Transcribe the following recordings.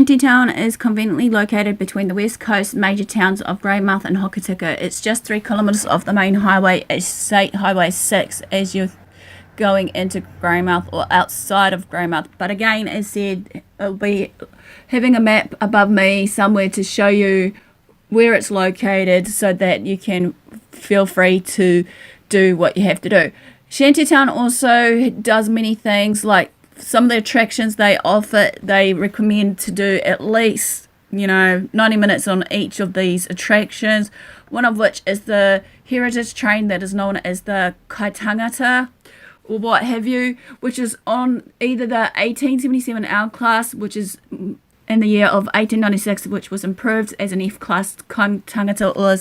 Shantytown is conveniently located between the west coast major towns of Greymouth and Hokitika. It's just 3 kilometres off the main highway, State Highway 6, as you're going into Greymouth or outside of Greymouth. But again, as said, I'll be having a map above me somewhere to show you where it's located so that you can feel free to do what you have to do. Shantytown also does many things, like some of the attractions they offer, they recommend to do at least 90 minutes on each of these attractions, one of which is the heritage train that is known as the Kaitangata or what have you, which is on either the 1877 L class, which is in the year of 1896, which was improved as an F class Kaitangata, or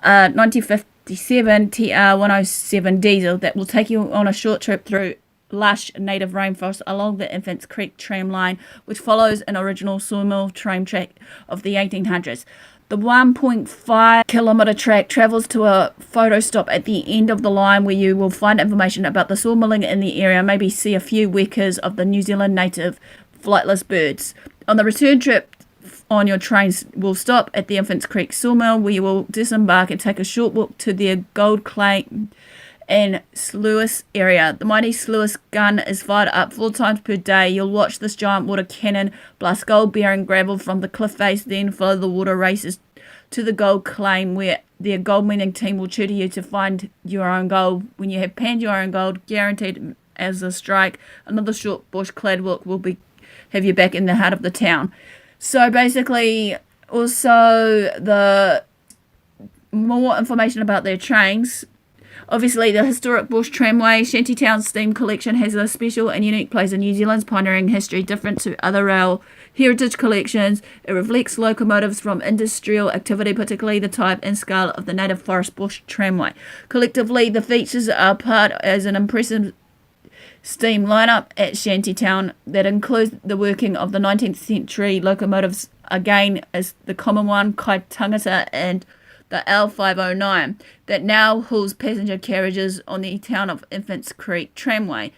1957 TR 107 diesel that will take you on a short trip through lush native rainforest along the Infants Creek tram line, which follows an original sawmill tram track of the 1800s. The 1.5 kilometre track travels to a photo stop at the end of the line where you will find information about the sawmilling in the area, maybe see a few wekas of the New Zealand native flightless birds. On the return trip on your trains will stop at the Infants Creek sawmill, where you will disembark and take a short walk to their gold claim and sluice area. The mighty sluice gun is fired up 4 times per day. You'll watch this giant water cannon blast gold-bearing gravel from the cliff face, then follow the water races to the gold claim, where their gold mining team will tutor you to find your own gold. When you have panned your own gold, guaranteed as a strike, another short bush-clad walk will have you back in the heart of the town. So basically, also the more information about their trains. Obviously, the historic bush tramway, Shantytown Steam Collection, has a special and unique place in New Zealand's pioneering history, different to other rail heritage collections. It reflects locomotives from industrial activity, particularly the type and scale of the native forest bush tramway. Collectively, the features are part as an impressive steam lineup at Shantytown that includes the working of the 19th century locomotives, again as the common one, Kaitangata, and the L509 that now hauls passenger carriages on the town of Infants Creek tramway.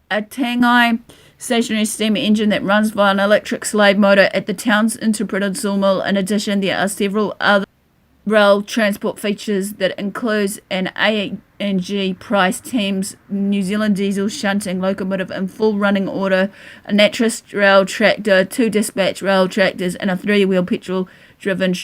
A Tangai stationary steam engine that runs via an electric slave motor at the town's interpreted sawmill. In addition, there are several other rail transport features that includes an A&G Price Thames New Zealand diesel shunting locomotive in full running order, a naturist rail tractor, 2 dispatch rail tractors, and a 3-wheel petrol-driven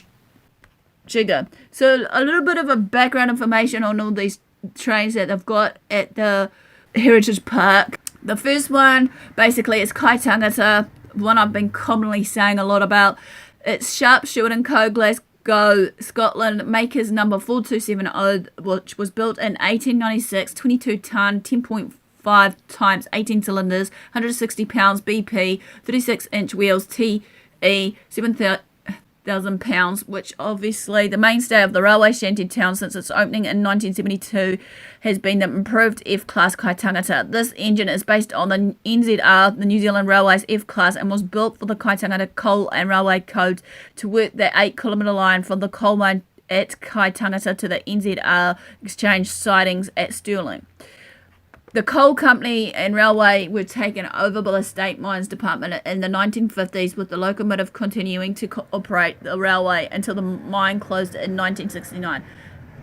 jigger. So a little bit of a background information on all these trains that they've got at the Heritage Park. The first one basically is Kaitangata, one I've been commonly saying a lot about. It's Sharp, Stewart & Co. Glasgow, Scotland, makers number 4270, which was built in 1896, 22 tonne, 10.5 times 18 cylinders, 160 pounds BP, 36-inch wheels, TE, 7,000 pounds, which obviously the mainstay of the railway Shantytown since its opening in 1972 has been the improved F-Class Kaitangata. This engine is based on the NZR, the New Zealand Railways F-Class, and was built for the Kaitangata Coal and Railway Code to work the 8-kilometre line from the coal mine at Kaitangata to the NZR exchange sidings at Stirling. The coal company and railway were taken over by the State Mines Department in the 1950s, with the locomotive continuing to operate the railway until the mine closed in 1969.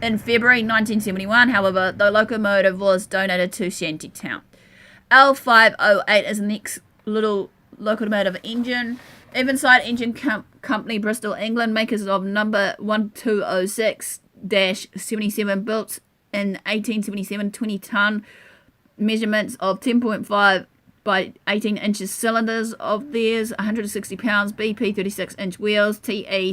In February 1971, however, the locomotive was donated to Shantytown. L508 is the next little locomotive engine. Evenside Engine Company, Bristol, England, makers of number 1206-77, built in 1877, 20 tonne. Measurements of 10.5 by 18 inches cylinders of theirs, 160 pounds, BP 36-inch wheels, TE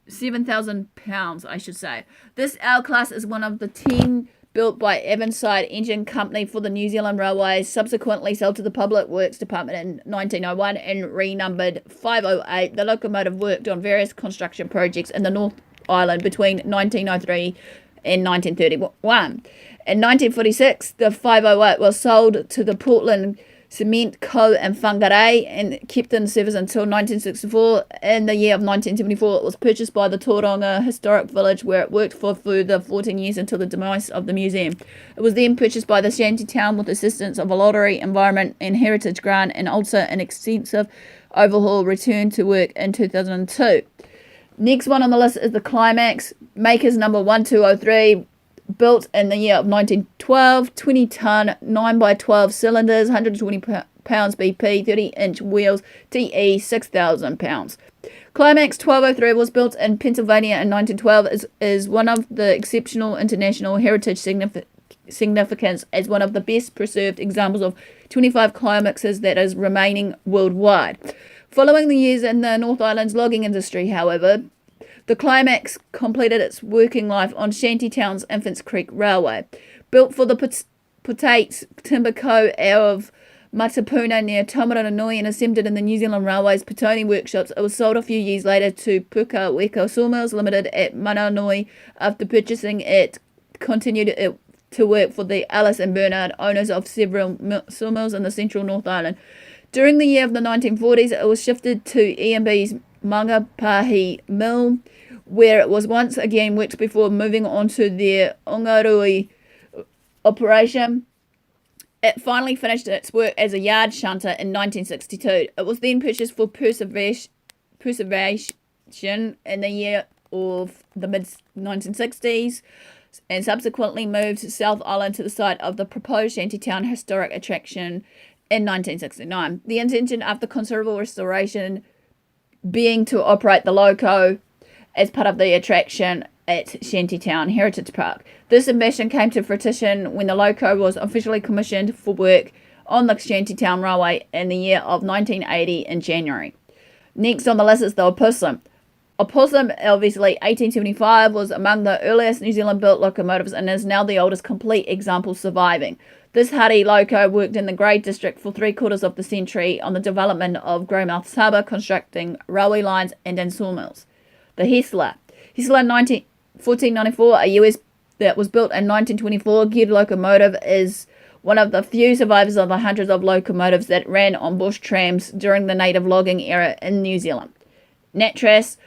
7,000 pounds, I should say. This L-Class is one of the 10 built by Evenside Engine Company for the New Zealand Railways, subsequently sold to the Public Works Department in 1901 and renumbered 508. The locomotive worked on various construction projects in the North Island between 1903 and 1931. In 1946, the 508 was sold to the Portland Cement Co. in Whangarei and kept in service until 1964. In the year of 1974, it was purchased by the Tauranga Historic Village, where it worked for further 14 years until the demise of the museum. It was then purchased by the Shantytown with assistance of a lottery, environment and heritage grant, and also an extensive overhaul returned to work in 2002. Next one on the list is the Climax, Makers number 1203, built in the year of 1912, 20-ton, 9x12 cylinders, 120 pounds BP, 30-inch wheels, TE 6,000 pounds. Climax 1203 was built in Pennsylvania in 1912, is one of the exceptional international heritage significance as one of the best preserved examples of 25 climaxes that is remaining worldwide. Following the years in the North Island's logging industry, however, the Climax completed its working life on Shantytown's Infants Creek Railway. Built for the Potates Timber Co. of Matapuna near Taumarunui and assembled in the New Zealand Railway's Petone workshops, it was sold a few years later to Puka Weka Sawmills Limited at Mananui. After purchasing it, continued to work for the Alice and Bernard, owners of several sawmills in the central North Island. During the year of the 1940s, it was shifted to E&B's Mangapahi Mill, where it was once again worked before moving on to their Ongarui operation. It finally finished its work as a yard shunter in 1962. It was then purchased for preservation in the year of the mid-1960s and subsequently moved to South Island to the site of the proposed Shantytown historic attraction in 1969. The intention after considerable restoration being to operate the loco as part of the attraction at Shantytown Heritage Park. This ambition came to fruition when the loco was officially commissioned for work on the Shantytown Railway in the year of 1980 in January. Next on the list is the Opossum. Opossum, obviously 1875, was among the earliest New Zealand built locomotives and is now the oldest complete example surviving. This hardy loco worked in the Grey District for 3/4 of the century on the development of Greymouth harbour, constructing railway lines and in sawmills. The Hessler 1494, a US that was built in 1924 geared locomotive, is one of the few survivors of the hundreds of locomotives that ran on bush trams during the native logging era in New Zealand. Nattrass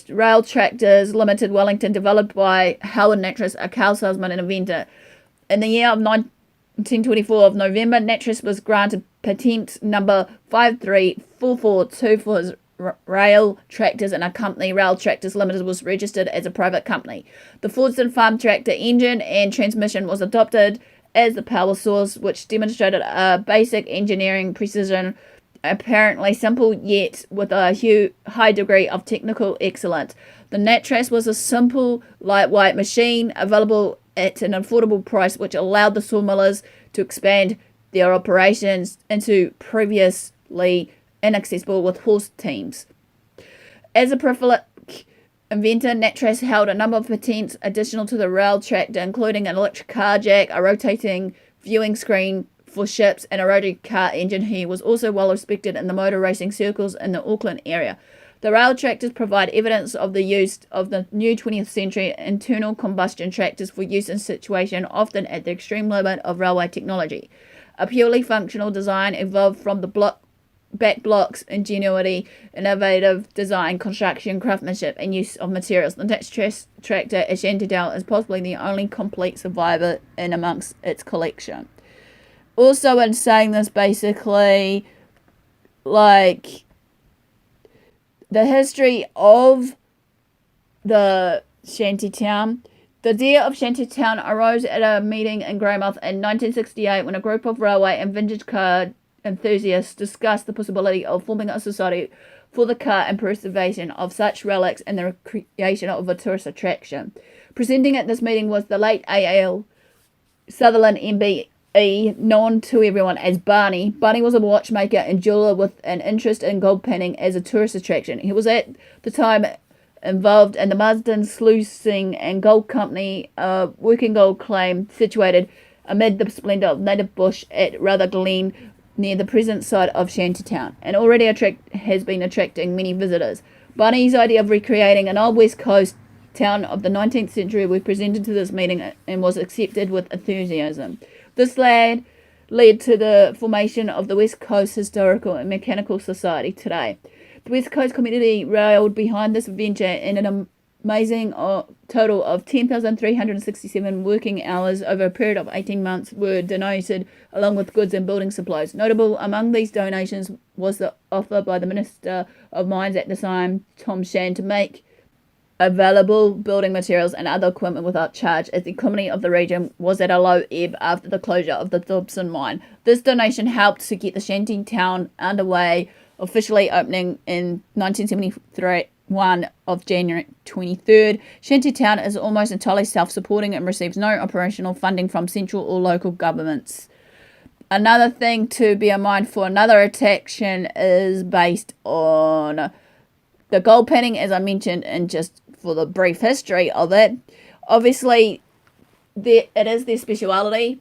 Rail Tractors Limited, Wellington, developed by Howard Nattrass, a cow salesman and inventor. In the year of 1924 of November, Nattrass was granted patent number 53442 for his rail tractors, and a company, Rail Tractors Limited, was registered as a private company. The Fordston farm tractor engine and transmission was adopted as the power source, which demonstrated a basic engineering precision, apparently simple yet with a high degree of technical excellence. The Nattrass was a simple, lightweight machine available at an affordable price, which allowed the sawmillers to expand their operations into previously inaccessible with horse teams. As a prolific inventor, Nattrass held a number of patents additional to the rail tractor, including an electric car jack, a rotating viewing screen for ships, and a rotary car engine. He was also well respected in the motor racing circles in the Auckland area. The rail tractors provide evidence of the use of the new 20th century internal combustion tractors for use in situations often at the extreme limit of railway technology. A purely functional design evolved from the back blocks, ingenuity, innovative design, construction, craftsmanship, and use of materials. The Nattrass tractor at Shantytown is possibly the only complete survivor in amongst its collection. Also, in saying this, basically, like, the history of the Shantytown. The idea of Shantytown arose at a meeting in Greymouth in 1968 when a group of railway and vintage car enthusiasts discussed the possibility of forming a society for the car and preservation of such relics and the creation of a tourist attraction. Presenting at this meeting was the late A.L. Sutherland MBE, known to everyone as Barney. Barney was a watchmaker and jeweler with an interest in gold panning as a tourist attraction. He was at the time involved in the Marsden Sluicing and Gold Company, a working gold claim situated amid the splendour of native bush at Rutherglen, near the present site of Shantytown, and already has been attracting many visitors. Barney's idea of recreating an old West Coast town of the 19th century was presented to this meeting and was accepted with enthusiasm. This lad led to the formation of the West Coast Historical and Mechanical Society today. The West Coast community rallied behind this venture, and an amazing total of 10,367 working hours over a period of 18 months were donated, along with goods and building supplies. Notable among these donations was the offer by the Minister of Mines at the time, Tom Shan, to make available building materials and other equipment without charge, as the economy of the region was at a low ebb after the closure of the Dobson mine. This donation helped to get the Shantytown underway, officially opening in 1973 of January 23rd. Shantytown is almost entirely self-supporting and receives no operational funding from central or local governments. Another thing to bear in mind for another attraction is based on the gold panning, as I mentioned, and just for the brief history of it. Obviously, it is their speciality.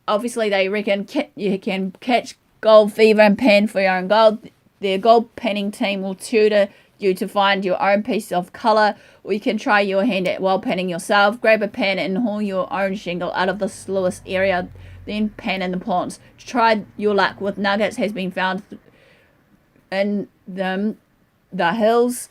Obviously, they reckon you can catch gold fever and pan for your own gold. Their gold panning team will tutor you to find your own piece of colour, or you can try your hand at wild panning yourself. Grab a pan and haul your own shingle out of the sluice area, then pan in the ponds. To try your luck with nuggets has been found in the hills.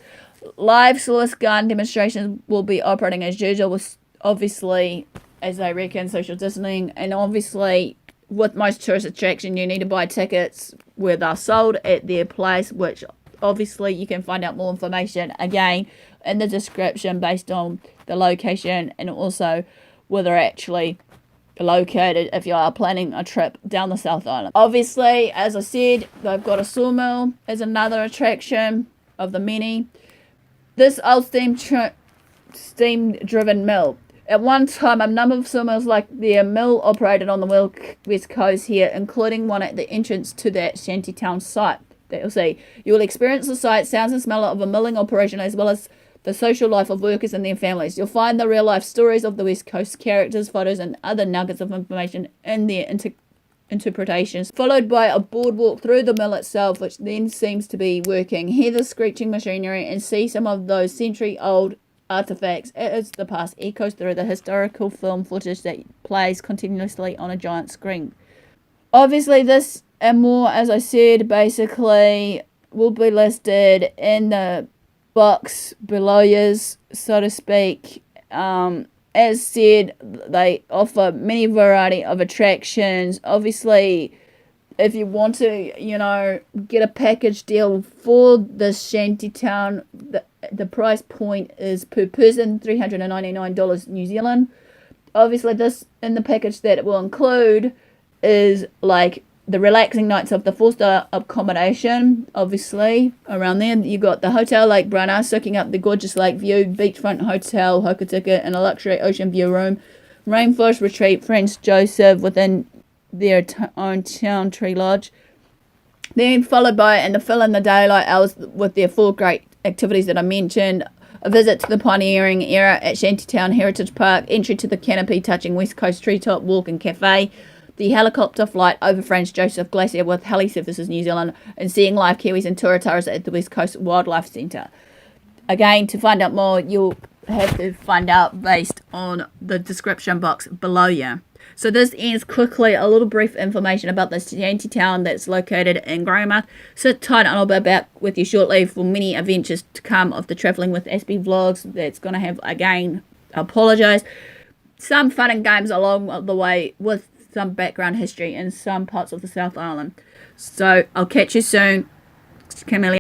Live sluice gun demonstrations will be operating as usual, with obviously, as they reckon, social distancing, and obviously with most tourist attraction you need to buy tickets where they're sold at their place, which obviously you can find out more information again in the description based on the location and also where they're actually located if you are planning a trip down the South Island. Obviously, as I said, they've got a sawmill as another attraction of the many. This old steam-driven mill. At one time, a number of sawmills like their mill operated on the west coast here, including one at the entrance to that Shantytown site that you'll see. You will experience the sight, sounds and smell of a milling operation, as well as the social life of workers and their families. You'll find the real-life stories of the West Coast characters, photos, and other nuggets of information in their interpretations, followed by a boardwalk through the mill itself, which then seems to be working. Hear the screeching machinery and see some of those century-old artifacts as the past echoes through the historical film footage that plays continuously on a giant screen. Obviously, this and more, as I said, basically will be listed in the box below yours, so to speak. As said, they offer many variety of attractions. Obviously, if you want to, get a package deal for the Shantytown, the price point is per person $399 New Zealand. Obviously, this in the package that it will include is like the relaxing nights of the 4-star accommodation, obviously, around there. You got the Hotel Lake Brana, soaking up the gorgeous lake view, beachfront hotel, Hokitika, and a luxury ocean view room. Rainforest Retreat, Prince Joseph, within their own town tree lodge. Then followed by, and to fill in the daylight hours with their 4 great activities that I mentioned, a visit to the pioneering era at Shantytown Heritage Park, entry to the canopy touching West Coast Treetop Walk and Cafe, the helicopter flight over Franz Joseph Glacier with Heli Services New Zealand, and seeing live kiwis and tuatara at the West Coast Wildlife Centre. Again, to find out more, you'll have to find out based on the description box below you. So this ends quickly a little brief information about the Shantytown that's located in Greymouth. Sit tight and I'll be back with you shortly for many adventures to come of the Travelling with Aspie vlogs that's going to have, again, I apologise, some fun and games along the way with some background history in some parts of the South Island. So I'll catch you soon. Chameleons.